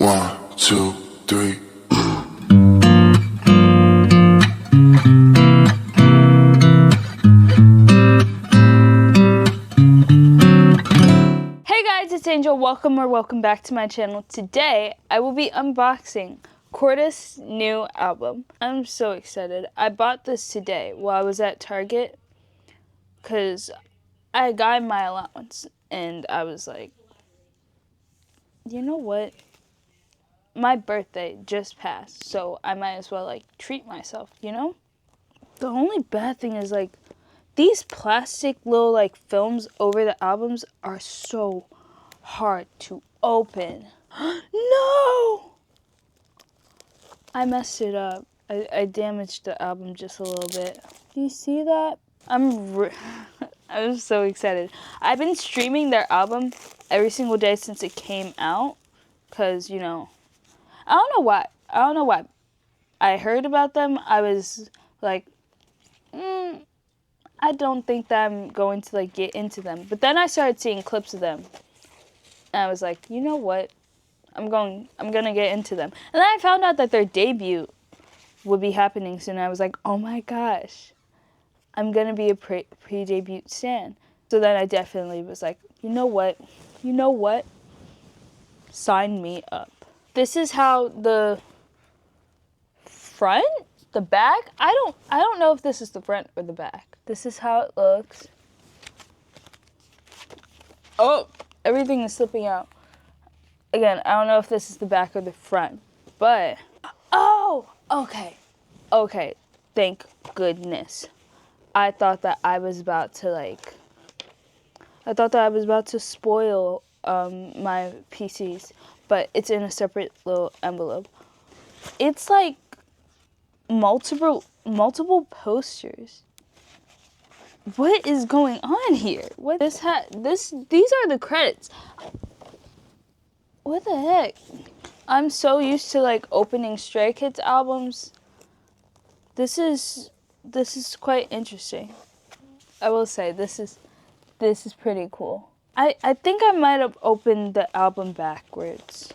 One, two, three. Hey guys, it's Angel. Welcome back to my channel. Today, I will be unboxing CORTIS' new album. I'm so excited. I bought this today while I was at Target because I got my allowance and I was like, you know what? My birthday just passed, so I might as well treat myself, you know? The only bad thing is these plastic little films over the albums are so hard to open. No! I messed it up. I damaged the album just a little bit. Do you see that? I'm so excited. I've been streaming their album every single day since it came out. Because, you know, I don't know why. I heard about them. I was like, I don't think that I'm going to get into them. But then I started seeing clips of them. And I was like, you know what? I'm gonna get into them. And then I found out that their debut would be happening soon. I was like, oh my gosh, I'm gonna be a pre-debut stan. So then I definitely was like, you know what? Sign me up. This is how the back. I don't know if this is the front or the back. This is how it looks. Oh, everything is slipping out. Again, I don't know if this is the back or the front, but oh, okay, thank goodness. I thought that I was about to spoil my PCs, but it's in a separate little envelope. It's like multiple posters. What is going on here? What these are the credits. What the heck? I'm so used to opening Stray Kids albums. This is quite interesting. I will say this is pretty cool. I think I might have opened the album backwards.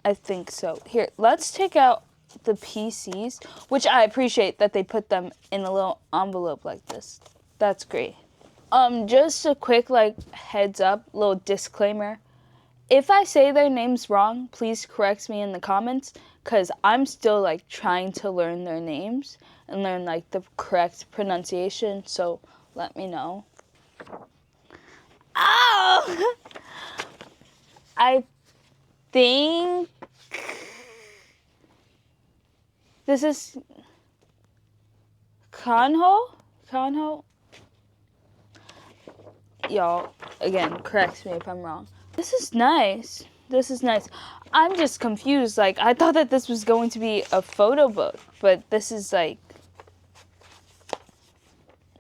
I think so. Here, let's take out the PCs, which I appreciate that they put them in a little envelope like this. That's great. Just a quick heads up, little disclaimer. If I say their names wrong, please correct me in the comments, because I'm still trying to learn their names and learn the correct pronunciation, so let me know. Oh! I think this is Geon-ho? Y'all, again, correct me if I'm wrong. This is nice. I'm just confused. I thought that this was going to be a photo book, but this is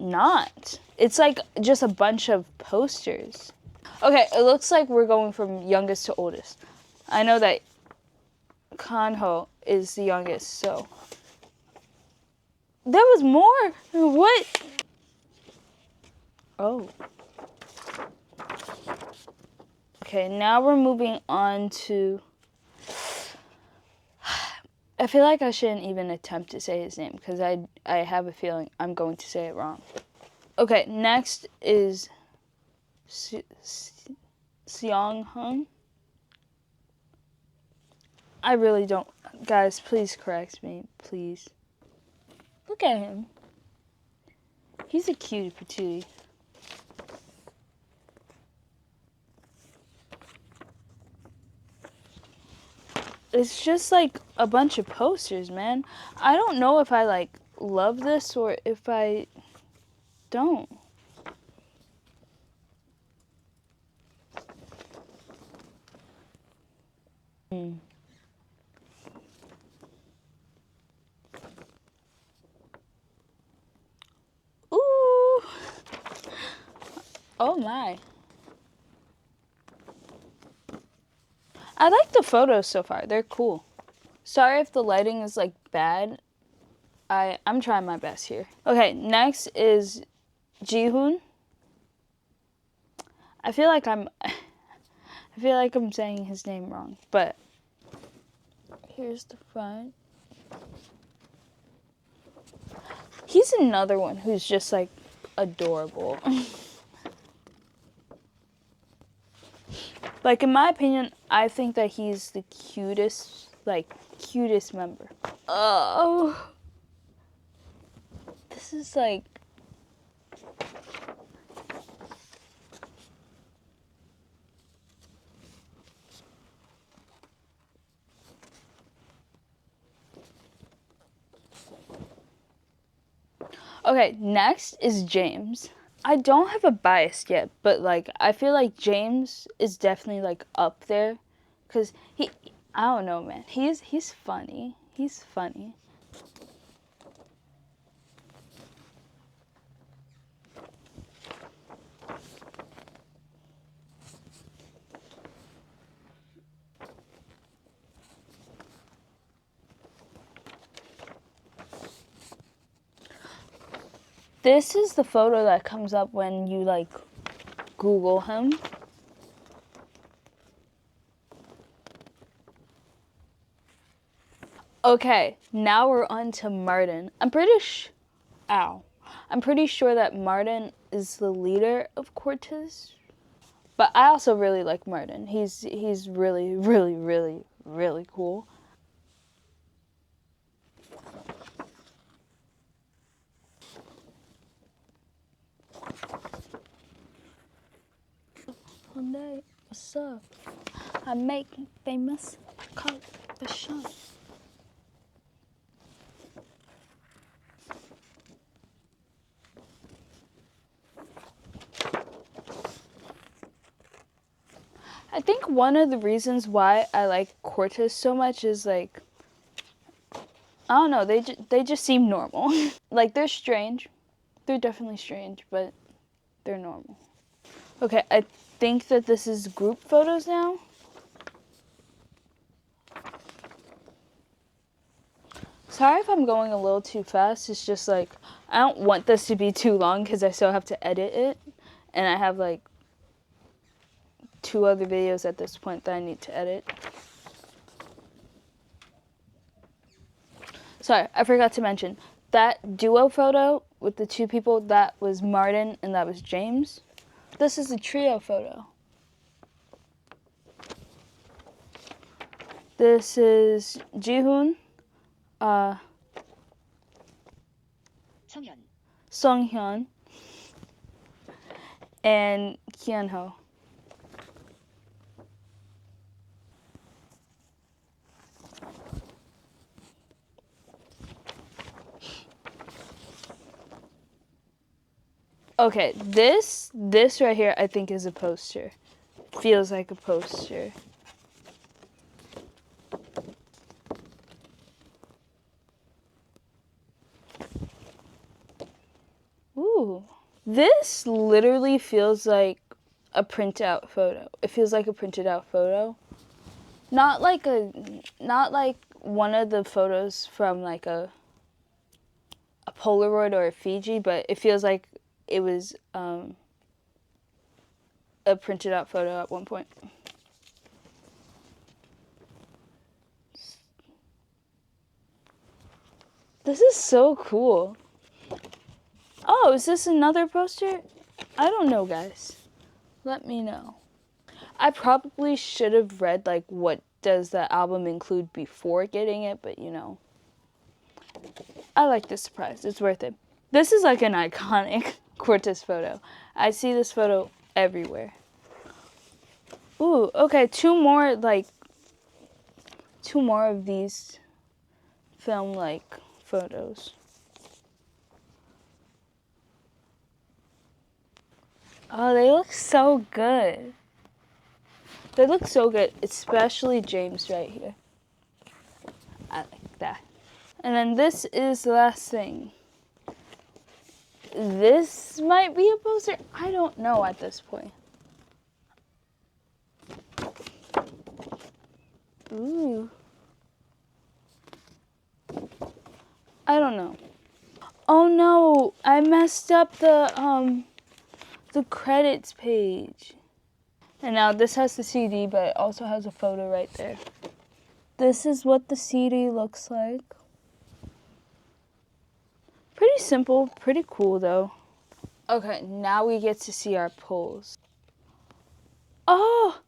not. It's just a bunch of posters. Okay, it looks like we're going from youngest to oldest. I know that Geon-ho is the youngest, so. There was more? What? Oh. Okay, now we're moving on to... I feel like I shouldn't even attempt to say his name because I have a feeling I'm going to say it wrong. Okay, next is Sung-hyun. I really don't... Guys, please correct me, please. Look at him. He's a cutie patootie. It's just a bunch of posters, man. I don't know if I love this or if I don't. Ooh. Oh my. I like the photos so far. They're cool. Sorry if the lighting is bad. I'm trying my best here. Okay, next is Ju-hoon. I feel like I'm saying his name wrong, but Here's the front. He's another one who's just like adorable. Like, in my opinion, I think that he's the cutest member. Oh, this is like, okay, next is James. I don't have a bias yet, but like, I feel like James is definitely like up there, cause I don't know, man. He's funny. He's funny. This is the photo that comes up when you like Google him. Okay, now we're on to Martin. I'm pretty sure that Martin is the leader of CORTIS. But I also really like Martin. He's really, really, really, really cool. Hyundai, what's up? I'm making famous. Call the shot. I think one of the reasons why I like CORTIS so much is like, I don't know, they just seem normal. Like, they're strange. They're definitely strange, but they're normal. Okay, I think that this is group photos now. Sorry if I'm going a little too fast. It's just like, I don't want this to be too long because I still have to edit it. And I have like 2 other videos at this point that I need to edit. Sorry, I forgot to mention. That duo photo with the 2 people, that was Martin and that was James. This is a trio photo. This is Ju-hoon, Sung-hyun, and Geon-ho. Okay, this right here I think is a poster. Feels like a poster. Ooh. This literally feels like a printout photo. It feels like a printed out photo. Not like one of the photos from like a Polaroid or a Fiji, but it feels like it was a printed out photo at one point. This is so cool. Oh, is this another poster? I don't know, guys. Let me know. I probably should have read like what does the album include before getting it, but you know. I like this surprise. It's worth it. This is like an iconic CORTIS photo. I see this photo everywhere. Ooh, okay, 2 more of these film like photos. Oh, they look so good. They look so good, especially James right here. I like that. And then this is the last thing. This might be a poster. I don't know at this point. Ooh. I don't know. Oh no, I messed up the credits page. And now this has the CD, but it also has a photo right there. This is what the CD looks like. Pretty simple, pretty cool though. Okay, now we get to see our pulls. Oh,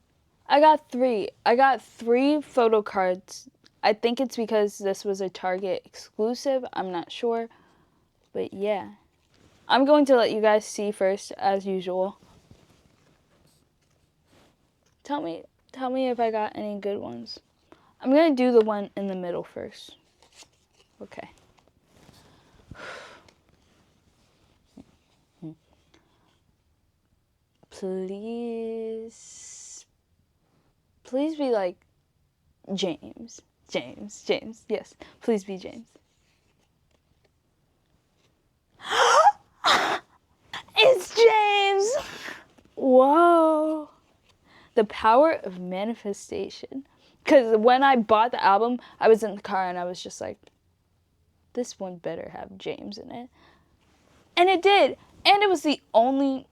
I got three. I got 3 photo cards. I think it's because this was a Target exclusive. I'm not sure. But yeah. I'm going to let you guys see first, as usual. Tell me if I got any good ones. I'm going to do the one in the middle first. Okay. Please be like James. James. Yes, please be James. It's James! Whoa. The power of manifestation. Because when I bought the album, I was in the car and I was just like, this one better have James in it. And it did. And it was the only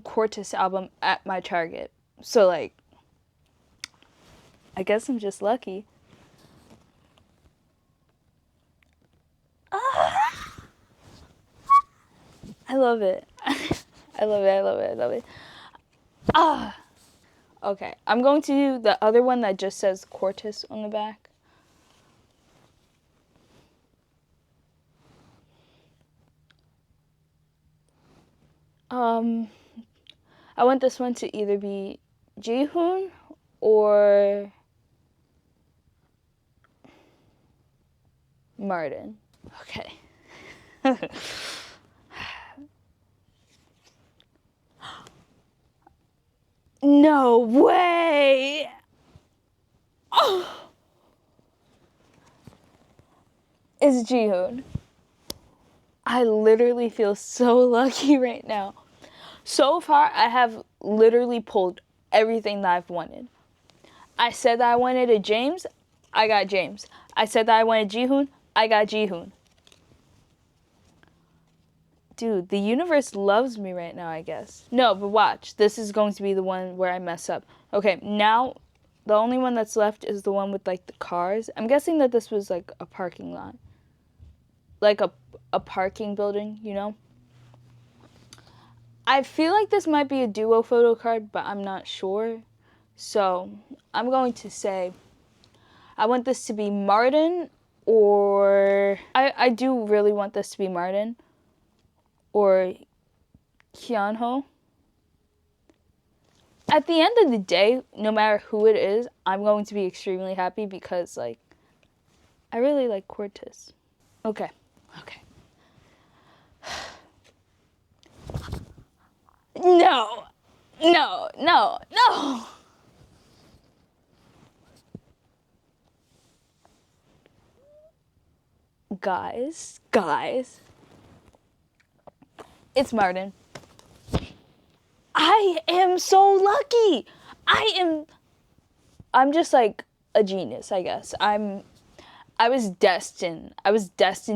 CORTIS album at my Target. So like, I guess I'm just lucky. I love it. I love it. Okay, I'm going to do the other one that just says CORTIS on the back. I want this one to either be Ji-hoon or Martin. Okay. No way! Oh! It's Ji-hoon. I literally feel so lucky right now. So far, I have literally pulled everything that I've wanted. I said that I wanted a James, I got James. I said that I wanted Ji-hoon, I got Ji-hoon. Dude, the universe loves me right now, I guess. No, but watch. This is going to be the one where I mess up. Okay, now the only one that's left is the one with, like, the cars. I'm guessing that this was, like, a parking lot. Like a parking building, you know? I feel like this might be a duo photo card, but I'm not sure. So, I'm going to say I want this to be Martin or... I do really want this to be Martin. Or Geon-ho. At the end of the day, no matter who it is, I'm going to be extremely happy because, like, I really like CORTIS. Okay. No. Guys. It's Martin. I am so lucky. I'm just like a genius, I guess. I was destined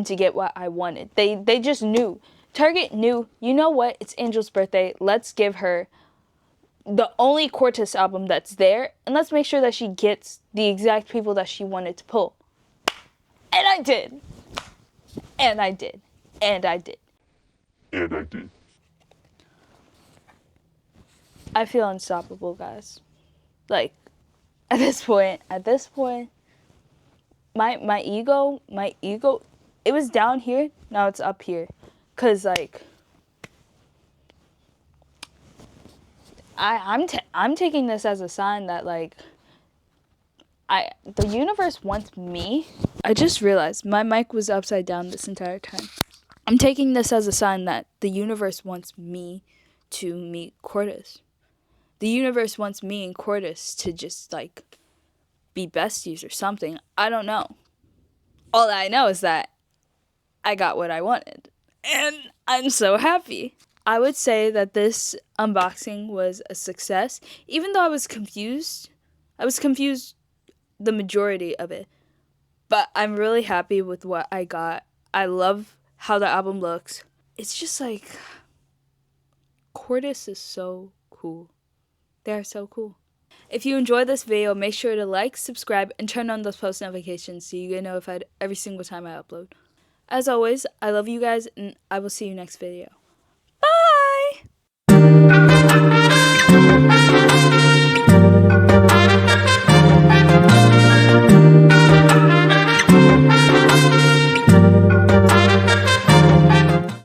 to get what I wanted. They just knew. Target knew, you know what? It's Angel's birthday. Let's give her the only CORTIS album that's there, and let's make sure that she gets the exact people that she wanted to pull. And I did. I feel unstoppable, guys. Like, at this point, my ego, it was down here, now it's up here. Cause like, I'm taking this as a sign that like, the universe wants me. I just realized my mic was upside down this entire time. I'm taking this as a sign that the universe wants me to meet CORTIS. The universe wants me and CORTIS to just like be besties or something. I don't know. All I know is that I got what I wanted. And I'm so happy. I would say that this unboxing was a success. Even though I was confused the majority of it. But I'm really happy with what I got. I love how the album looks. It's just like, CORTIS is so cool. They're so cool. If you enjoyed this video, make sure to like, subscribe, and turn on those post notifications so you get notified every single time I upload. As always, I love you guys, and I will see you next video.